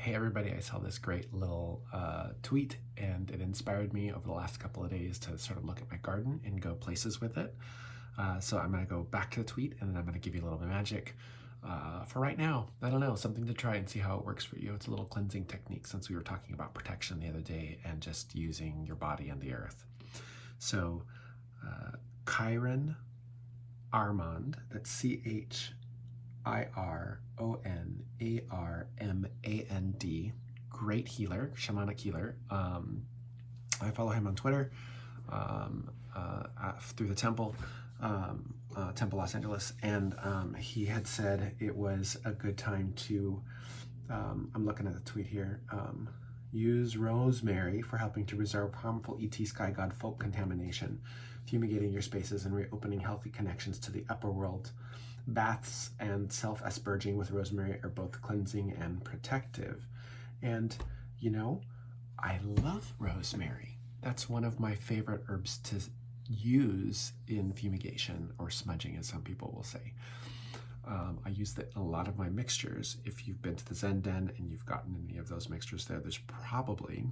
Hey everybody, I saw this great little tweet and it inspired me over the last couple of days to sort of look at my garden and go places with it. So I'm going to go back to the tweet and then I'm going to give you a little bit of magic. For right now, I don't know, something to try and see how it works for you. It's a little cleansing technique since we were talking about protection the other day and just using your body and the earth. So Chiron Armand, that's Chironarmand, great healer, shamanic healer. I follow him on Twitter through the Temple, Temple Los Angeles, and he had said it was a good time to, I'm looking at the tweet here, use rosemary for helping to resolve harmful ET sky god folk contamination, fumigating your spaces and reopening healthy connections to the upper world. Baths and self-asperging with rosemary are both cleansing and protective. And, you know, I love rosemary. That's one of my favorite herbs to use in fumigation or smudging, as some people will say. I use it in a lot of my mixtures. If you've been to the Zen Den and you've gotten any of those mixtures there, there's probably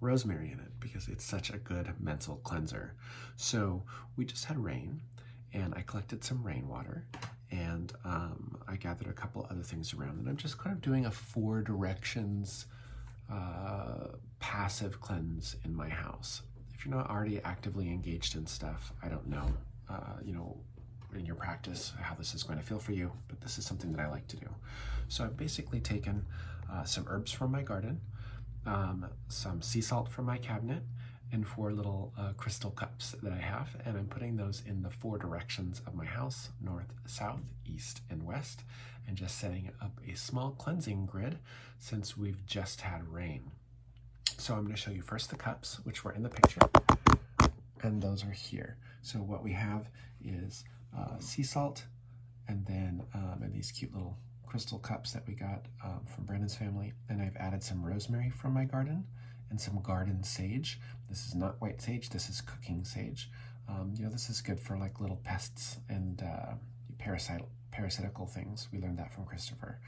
rosemary in it because it's such a good mental cleanser. So we just had rain and I collected some rainwater and I gathered a couple other things around, and I'm just kind of doing a 4 directions passive cleanse in my house. If you're not already actively engaged in stuff, I don't know, you know, in your practice how this is going to feel for you, but this is something that I like to do. So I've basically taken some herbs from my garden, some sea salt from my cabinet, and 4 little crystal cups that I have, and I'm putting those in the 4 directions of my house, north, south, east, and west, and just setting up a small cleansing grid since we've just had rain. So I'm going to show you first the cups, which were in the picture, and those are here. So what we have is sea salt, and then and these cute little crystal cups that we got from Brandon's family, and I've added some rosemary from my garden and some garden sage. This is not white sage, this is cooking sage. You know, this is good for like little pests and parasitical things. We learned that from Christopher.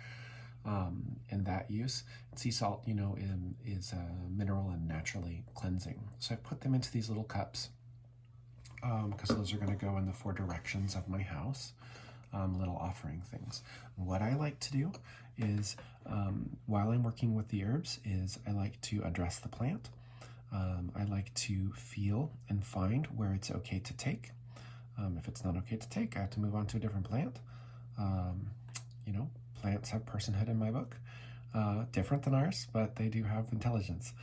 And that use, sea salt, you know, is mineral and naturally cleansing. So I've put them into these little cups because those are going to go in the 4 directions of my house. Little offering things. What I like to do is, while I'm working with the herbs, is I like to address the plant. I like to feel and find where it's okay to take. If it's not okay to take, I have to move on to a different plant. You know, plants have personhood in my book. Different than ours, but they do have intelligence.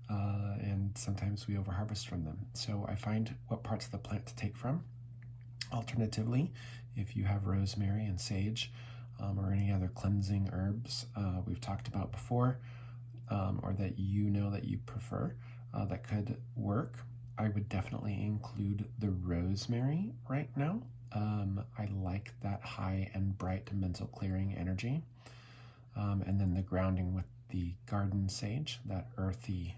And sometimes we overharvest from them. So I find what parts of the plant to take from. Alternatively, if you have rosemary and sage or any other cleansing herbs we've talked about before, or that you know that you prefer, that could work, I would definitely include the rosemary right now. I like that high and bright mental clearing energy. And then the grounding with the garden sage, that earthy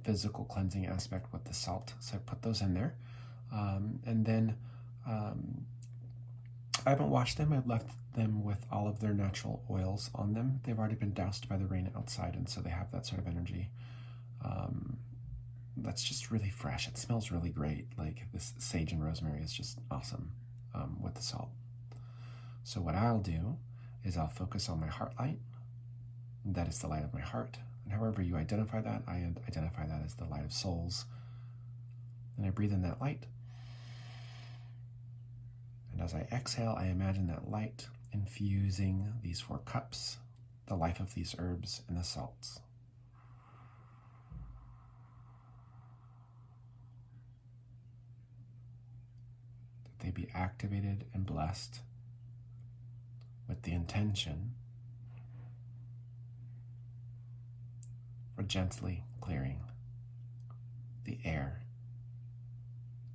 physical cleansing aspect with the salt. So I put those in there. And then I haven't washed them. I've left them with all of their natural oils on them. They've already been doused by the rain outside, and so they have that sort of energy. That's just really fresh. It smells really great. Like this sage and rosemary is just awesome with the salt. So what I'll do is I'll focus on my heart light. That is the light of my heart. And however you identify that, I identify that as the light of souls. And I breathe in that light. And as I exhale, I imagine that light infusing these 4 cups, the life of these herbs and the salts. That they be activated and blessed with the intention for gently clearing the air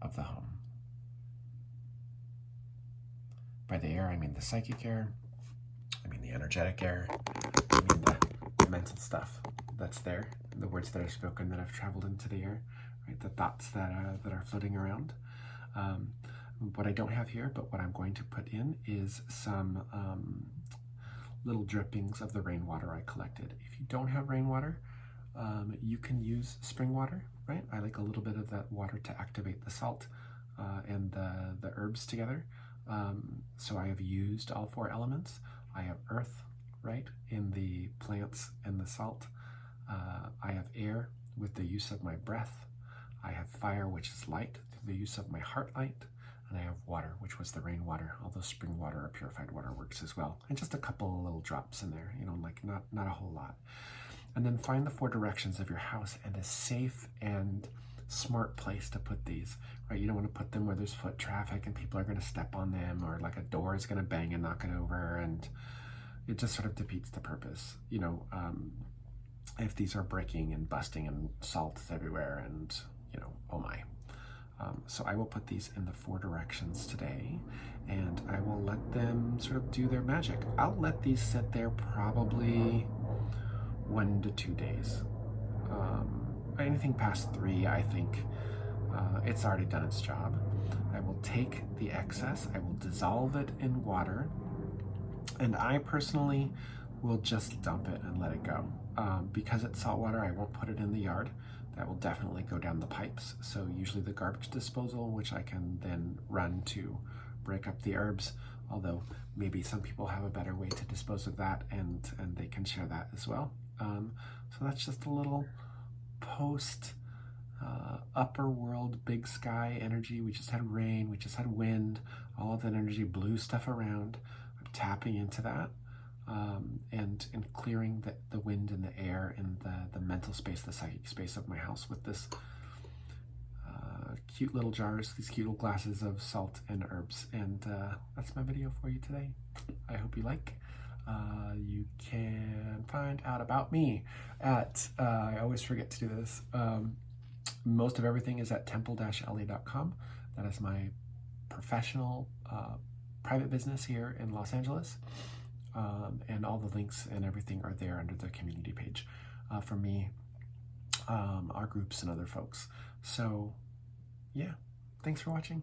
of the home. By the air, I mean the psychic air, I mean the energetic air, I mean the mental stuff that's there, the words that are spoken that have traveled into the air, right? The thoughts that are floating around. What I don't have here, but what I'm going to put in is some little drippings of the rainwater I collected. If you don't have rainwater, you can use spring water, right? I like a little bit of that water to activate the salt and the herbs together. So I have used all 4 elements. I have earth, right, in the plants and the salt. I have air with the use of my breath. I have fire, which is light, through the use of my heart light. And I have water, which was the rainwater, although spring water or purified water works as well. And just a couple of little drops in there, you know, like not a whole lot. And then find the 4 directions of your house and a safe and smart place to put these, right? You don't want to put them where there's foot traffic and people are going to step on them, or like a door is going to bang and knock it over, and it just sort of defeats the purpose, you know, if these are breaking and busting and salt is everywhere and, you know, oh my. So I will put these in the 4 directions today, and I will let them sort of do their magic. I'll let these sit there probably 1 to 2 days. Anything past 3, I think it's already done its job. I will take the excess, I will dissolve it in water, and I personally will just dump it and let it go. Because it's salt water, I won't put it in the yard. That will definitely go down the pipes. So usually the garbage disposal, which I can then run to break up the herbs, although maybe some people have a better way to dispose of that, and they can share that as well. So that's just a little post upper world, big sky energy. We just had rain, we just had wind, all of that energy blew stuff around. I'm tapping into that. And clearing the wind and the air and the mental space, the psychic space of my house with this cute little jars, these cute little glasses of salt and herbs. And that's my video for you today. I hope you like. You can find out about me at, I always forget to do this, most of everything is at temple-la.com. That is my professional private business here in Los Angeles. And all the links and everything are there under the community page for me, our groups and other folks. So yeah, thanks for watching.